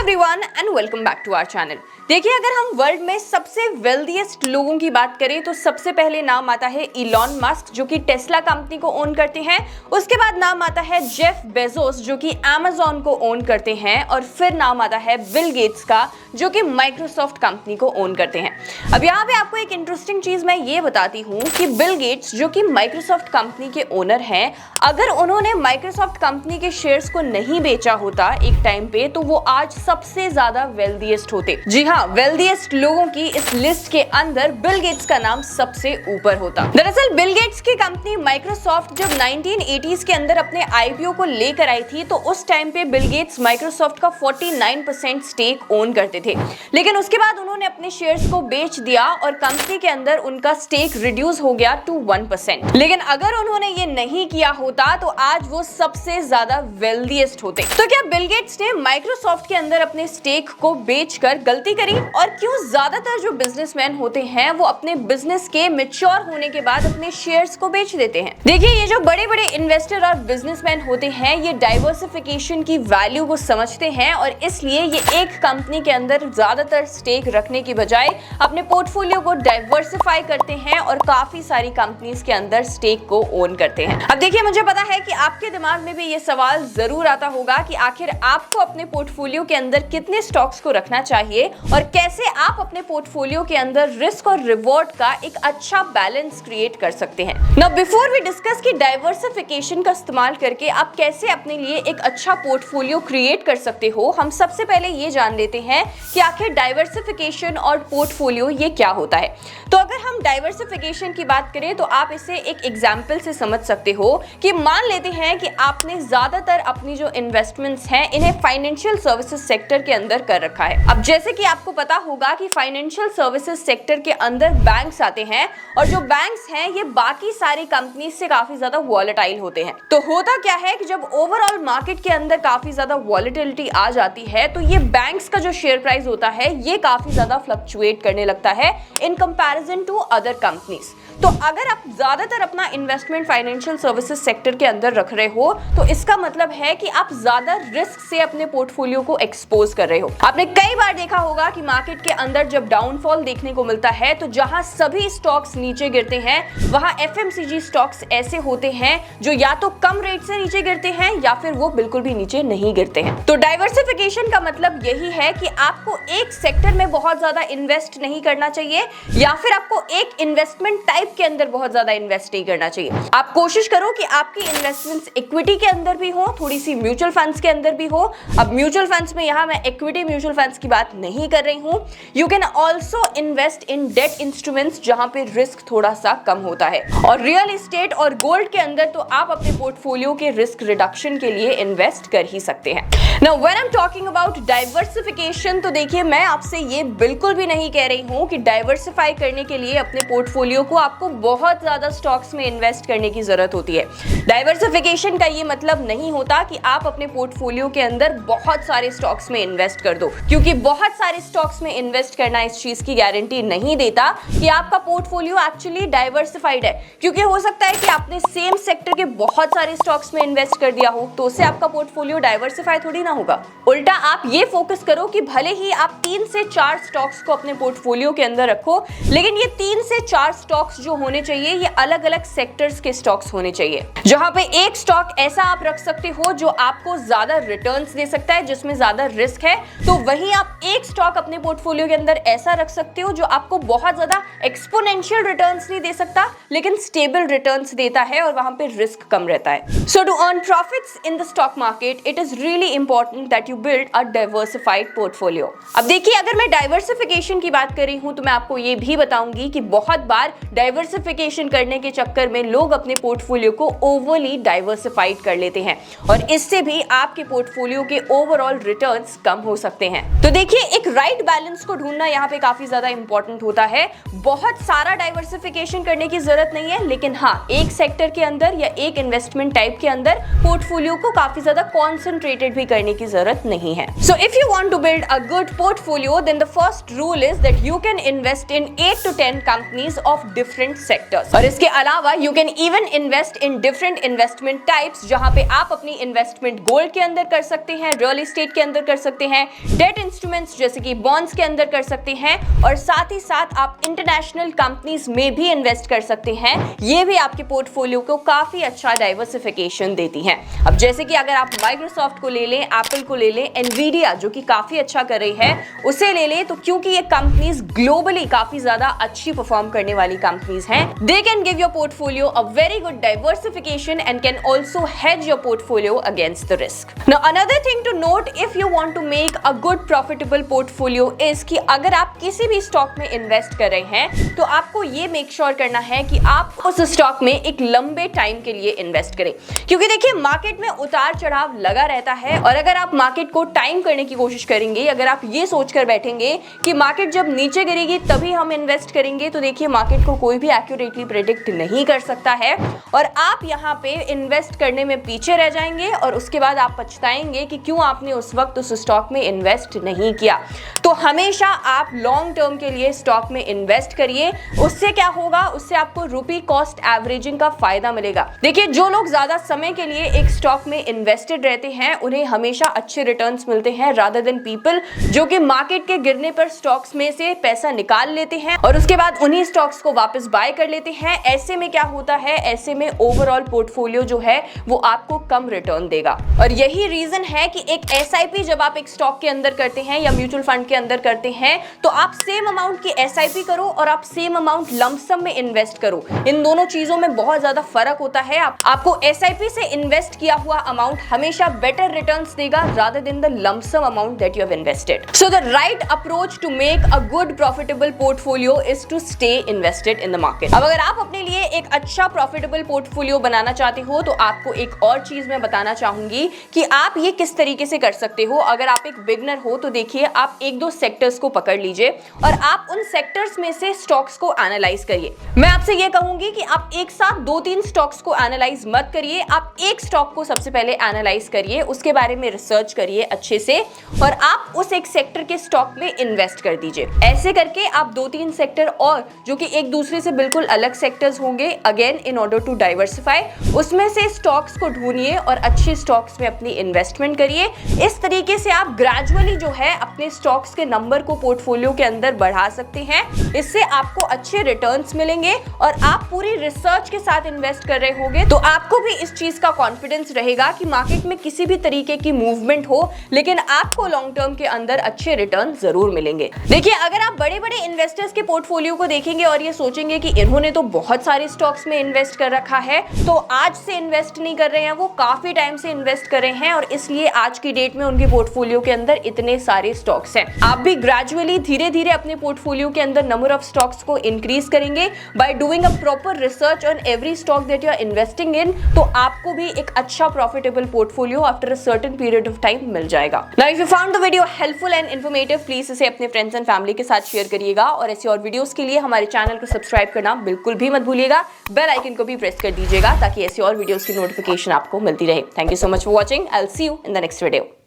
Everyone and welcome back to our channel. देखिए, अगर हम वर्ल्ड में सबसे वेल्दीएस्ट लोगों की बात करें तो सबसे पहले नाम आता है इलॉन मस्क, जो कि टेस्ला कंपनी को ओन करते हैं। उसके बाद नाम आता है जेफ बेजोस, जो कि अमेज़न को ओन करते हैं। और फिर नाम आता है बिल गेट्स का, जो कि माइक्रोसॉफ्ट कंपनी को ओन करते हैं। अब यहाँ पे आपको एक इंटरेस्टिंग चीज मैं ये बताती हूँ कि बिल गेट्स, जो कि माइक्रोसॉफ्ट कंपनी के ओनर हैं, अगर उन्होंने माइक्रोसॉफ्ट कंपनी के शेयर्स को नहीं बेचा होता एक टाइम पे, तो वो आज सबसे ज्यादा वेल्दीएस्ट होते। जी हाँ, वेल्दीएस्ट लोगों की इस लिस्ट के अंदर बिल गेट्स का नाम सबसे ऊपर होता। दरअसल बिल गेट्स की कंपनी माइक्रोसॉफ्ट जब 1980s के अंदर अपने आईपीओ को लेकर आई थी, तो उस टाइम पे बिल गेट्स माइक्रोसॉफ्ट का 49% स्टेक ओन करते थे। लेकिन उसके बाद उन्होंने अपने शेयर्स को बेच दिया और कंपनी के अंदर उनका स्टेक रिड्यूस हो गया टू 1%। लेकिन अगर उन्होंने ये नहीं किया होता तो आज वो सबसे ज्यादा वेल्दीएस्ट होते। तो क्या बिल गेट्स ने माइक्रोसॉफ्ट के अंदर अपने स्टेक को बेचकर गलती करी? और क्यों ज्यादातर जो बिजनेसमैन होते हैं वो अपने बिजनेस के मैच्योर होने के बाद अपने शेयर्स को बेच देते हैं? देखिए, ये जो बड़े बड़े इन्वेस्टर और बिजनेसमैन होते हैं, ये डाइवर्सिफिकेशन की वैल्यू को समझते हैं और इसलिए ये एक कंपनी के अंदर ज्यादातर स्टेक रखने की बजाय अपने पोर्टफोलियो को डाइवर्सिफाई करते हैं और काफी सारी कंपनीज के अंदर स्टेक को ओन करते हैं। अब देखिए, मुझे पता है कि आपके दिमाग में भी ये सवाल जरूर आता होगा कि आखिर आपको अपने पोर्टफोलियो के अंदर कितने स्टॉक्स को रखना चाहिए और कैसे आप अपने पोर्टफोलियो के अंदर रिस्क और रिवॉर्ड का एक अच्छा बैलेंस क्रिएट कर सकते हैं। नाउ बिफोर वी डिस्कस कि डाइवर्सिफिकेशन का इस्तेमाल करके आप कैसे अपने लिए एक अच्छा पोर्टफोलियो क्रिएट कर सकते हो, हम सबसे पहले ये जान लेते हैं कि आखिर डाइवर्सिफिकेशन और पोर्टफोलियो ये क्या होता है। तो अगर हम डाइवर्सिफिकेशन की बात करें तो आप इसे एक एग्जांपल से समझ सकते हो कि मान लेते हैं कि आपने ज्यादातर अपनी जो इन्वेस्टमेंट्स हैं इन्हें फाइनेंशियल सर्विसेज सेक्टर के अंदर कर रखा है। अब जैसे कि आपको पता होगा कि फाइनेंशियल सर्विसेज सेक्टर के अंदर बैंक्स आते हैं और जो बैंक्स हैं ये बाकी सारी कंपनीज से काफी ज्यादा वॉलेटाइल होते हैं। तो होता क्या है कि जब ओवरऑल मार्केट के अंदर काफी ज्यादा वॉलेटिलिटी आ जाती है तो ये बैंक्स का जो शेयर प्राइस होता है ये काफी ज्यादा फ्लक्चुएट करने लगता है in comparison to other companies. तो अगर आप ज्यादातर अपना इन्वेस्टमेंट फाइनेंशियल सर्विसेज सेक्टर के अंदर रख रहे हो तो इसका मतलब है कि आप ज्यादा रिस्क से अपने पोर्टफोलियो को एक्सपोज कर रहे हो। आपने कई बार देखा होगा कि मार्केट के अंदर जब डाउनफॉल देखने को मिलता है तो जहां सभी स्टॉक्स नीचे गिरते हैं वहां एफएमसीजी स्टॉक्स ऐसे होते हैं जो या तो कम रेट से नीचे गिरते हैं या फिर वो बिल्कुल भी नीचे नहीं गिरते हैं। तो डाइवर्सिफिकेशन का मतलब यही है कि आपको एक सेक्टर में बहुत ज्यादा इन्वेस्ट नहीं करना चाहिए या फिर आपको एक इन्वेस्टमेंट टाइप के अंदर बहुत ज्यादा इन्वेस्ट नहीं करना चाहिए। आप कोशिश करो कि आपकी इन्वेस्टमेंट्स इक्विटी के अंदर भी हो, थोड़ी सी म्यूचुअल फंड्स के अंदर भी हो। अब म्यूचुअल फंड्स में यहां मैं इक्विटी म्यूचुअल फंड्स की बात नहीं कर रही हूं। You can also invest in debt instruments जहां पे रिस्क थोड़ा सा कम होता है। और रियल एस्टेट और गोल्ड के अंदर तो आप अपने पोर्टफोलियो के रिस्क रिडक्शन के लिए इन्वेस्ट कर ही सकते हैं। Now when I am talking about diversification, तो देखिए, मैं आपसे ये बिल्कुल भी नहीं कह रही हूं कि डाइवर्सिफाई करने के लिए अपने पोर्टफोलियो को आपको बहुत ज्यादा स्टॉक्स में इन्वेस्ट करने की जरूरत होती है। डाइवर्सिफिकेशन का ये मतलब नहीं होता कि आप अपने पोर्टफोलियो के अंदर बहुत सारे स्टॉक्स में इन्वेस्ट कर दो, क्योंकि बहुत सारे स्टॉक्स में इन्वेस्ट करना इस चीज की गारंटी नहीं देता कि आपका पोर्टफोलियो एक्चुअली डाइवर्सिफाइड है। क्योंकि हो सकता है कि आपने सेम सेक्टर के बहुत सारे स्टॉक्स में इन्वेस्ट कर दिया हो, तो उससे आपका पोर्टफोलियो डाइवर्सिफाई थोड़ी ना होगा। उल्टा आप ये फोकस करो कि भले ही आप 3 से 4 स्टॉक्स को अपने पोर्टफोलियो के अंदर रखो, लेकिन ये 3 से 4 स्टॉक्स जो होने चाहिए ये अलग अलग सेक्टर्स के स्टॉक्स होने चाहिए। जहां पे एक स्टॉक ऐसा आप रख सकते हो जो आपको ज्यादा रिटर्न्स दे सकता है, जिसमें ज्यादा रिस्क है, तो वहीं आप एक स्टॉक अपने पोर्टफोलियो के अंदर ऐसा रख सकते हो जो आपको बहुत ज्यादा एक्सपोनेंशियल रिटर्न्स नहीं दे सकता लेकिन स्टेबल रिटर्न्स देता है और वहां पे रिस्क कम रहता है। So to earn profits in the stock market it is really important that you build a diversified portfolio. अब देखिए, अगर मैं डाइवर्सिफिकेशन की बात कर रही हूं तो मैं आपको ये भी बताऊंगी कि बहुत बार डाइवर्सिफिकेशन करने के चक्कर में लोग अपने पोर्टफोलियो को ओवरली डाइवर्सिफाइड कर लेते हैं और इससे भी आपके पोर्टफोलियो के ओवरऑल रिटर्न्स कम हो सकते हैं। तो देखिए, एक राइट बैलेंस को ढूंढना यहाँ पे काफी ज्यादा इंपॉर्टेंट होता है। बहुत सारा डाइवर्सिफिकेशन करने की जरूरत नहीं है, लेकिन हाँ, एक सेक्टर के अंदर या एक इन्वेस्टमेंट टाइप के अंदर पोर्टफोलियो को काफी ज्यादा कॉन्सेंट्रेटेड भी करने की जरूरत नहीं है। So if you want to build a good portfolio then the first rule is that you can invest in 8 to 10 companies of different different sectors. और इसके अलावा you can even invest in different investment types, जहां पे आप अपनी investment gold के अंदर कर सकते हैं, रियल एस्टेट के अंदर कर सकते हैं, डेट इंस्ट्रूमेंट्स जैसे कि बॉन्ड्स के अंदर कर सकते हैं, और साथ ही साथ आप इंटरनेशनल कंपनीज में भी इन्वेस्ट कर सकते हैं। ये भी आपके पोर्टफोलियो को काफी अच्छा डाइवर्सिफिकेशन देती हैं। अब जैसे कि अगर आप माइक्रोसॉफ्ट को ले लें, एप्पल को ले लें, एनवीडिया जो कि काफी अच्छा कर रही है उसे ले लें, तो क्योंकि ये कंपनीज ग्लोबली काफी ज्यादा अच्छी परफॉर्म करने वाली कंपनीज हैं, they can give your portfolio a very good diversification and can also hedge your portfolio against the risk. Now another thing to note if you want to make a good profitable portfolio is कि अगर आप किसी भी stock में invest कर रहे हैं तो आपको ये मेक श्योर करना है कि आप उस स्टॉक में एक लंबे टाइम के लिए इन्वेस्ट करें, क्योंकि देखिए मार्केट में उतार चढ़ाव लगा रहता है। और अगर आप मार्केट को टाइम करने की कोशिश करेंगे, अगर आप ये सोचकर बैठेंगे कि मार्केट जब नीचे गिरेगी तभी हम इन्वेस्ट करेंगे, तो देखिए मार्केट को कोई भी एक्यूरेटली प्रेडिक्ट नहीं कर सकता है और आप यहाँ पे इन्वेस्ट करने में पीछे रह जाएंगे और उसके बाद आप पछताएंगे कि क्यों आपने उस वक्त उस स्टॉक में इन्वेस्ट नहीं किया। तो हमेशा आप लॉन्ग टर्म के लिए स्टॉक में इन्वेस्ट करिए। उससे क्या होगा, उससे आपको रुपी कॉस्ट एवरेजिंग का फायदा मिलेगा। देखिए जो लोग ज्यादा समय के लिए एक स्टॉक में इन्वेस्टेड रहते हैं उन्हें हमेशा अच्छे रिटर्न्स मिलते हैं, रादर देन पीपल जो कि मार्केट के गिरने पर स्टॉक्स में से पैसा निकाल लेते हैं और उसके बाद उन्हीं स्टॉक्स को वापस बाय कर लेते हैं। ऐसे में क्या होता है, ऐसे में ओवरऑल पोर्टफोलियो जो है वो आपको कम रिटर्न देगा। और यही रीजन है कि एक एसआईपी जब आप एक स्टॉक के अंदर करते हैं या म्यूचुअल फंड के अंदर करते हैं तो आप सेम अमाउंट की एसआईपी करो और आप सेम अमाउंट लमसम में इन्वेस्ट करो। इन दोनों चीजों में बहुत ज्यादा फर्क होता है। आपको एसआईपी से इन्वेस्ट किया हुआ अमाउंट हमेशा बेटर रिटर्न्स देगा rather than the lumpsum amount that you have invested. So the right approach to make a good profitable portfolio is to stay invested in the market. अब अगर आप अपने लिए एक अच्छा प्रॉफिटेबल पोर्टफोलियो बनाना चाहते हो तो आपको एक और चीज मैं बताना चाहूंगी कि आप ये किस तरीके से कर सकते हो। अगर आप एक बिगनर हो तो देखिए आप एक दो सेक्टर्स को पकड़ लीजिए और आप उन सेक्टर्स में से स्टॉक्स को एनालाइज करिए। मैं आपसे ये कहूंगी कि आप एक साथ दो तीन स्टॉक्स को एनालाइज मत करिए, आप एक स्टॉक को सबसे पहले एनालाइज करिए, उसके बारे में रिसर्च करिए अच्छे से और आप उस एक सेक्टर के स्टॉक में इन्वेस्ट कर दीजिए। ऐसे करके आप दो तीन सेक्टर और जो कि एक दूसरे से बिल्कुल अलग सेक्टर्स होंगे, again in order to diversify, उसमें से स्टॉक्स को ढूंढिए और अच्छे स्टॉक्स में अपनी इन्वेस्टमेंट करिए। इस तरीके से आप ग्रेजुअली जो है अपने स्टॉक्स के नंबर को पोर्टफोलियो के अंदर बढ़ा सकते हैं। इससे आपको अच्छे रिटर्न्स मिलेंगे और आप पूरी रिसर्च के साथ इन्वेस्ट कर रहे होंगे तो आपको भी इस चीज का कॉन्फिडेंस रहेगा कि मार्केट में किसी भी तरीके की मूवमेंट हो लेकिन आपको लॉन्ग टर्म के अंदर अच्छे रिटर्न जरूर मिलेंगे। देखिए अगर आप बड़े बड़े इन्वेस्टर्स के पोर्टफोलियो को देखेंगे और ये सोचेंगे कि इन्होंने तो बहुत सारे स्टॉक्स में इन्वेस्ट कर रखा है तो आज से इन्वेस्ट नहीं कर रहे हैं, वो काफी टाइम से इन्वेस्ट कर रहे हैं और इसलिए आज की डेट में उनके पोर्टफोलियो के अंदर इतने सारे स्टॉक्स हैं। आप भी ग्रेजुअली धीरे धीरे अपने पोर्टफोलियो के अंदर नंबर ऑफ स्टॉक्स को इंक्रीज करेंगे by doing a proper research on every stock that you are investing in, तो आपको भी एक अच्छा profitable portfolio after a certain period of time मिल जाएगा। Now if you found the video helpful and informative please इसे अपने friends and family के साथ शेयर करिएगा और ऐसी और वीडियोस के लिए हमारे चैनल को सब्सक्राइब करना बिल्कुल भी मत भूलिएगा। बेल आइकन को भी प्रेस कर दीजिएगा ताकि ऐसी और वीडियोस की नोटिफिकेशन आपको मिलती रहे। Thank you so much for watching. I will see you in the next video.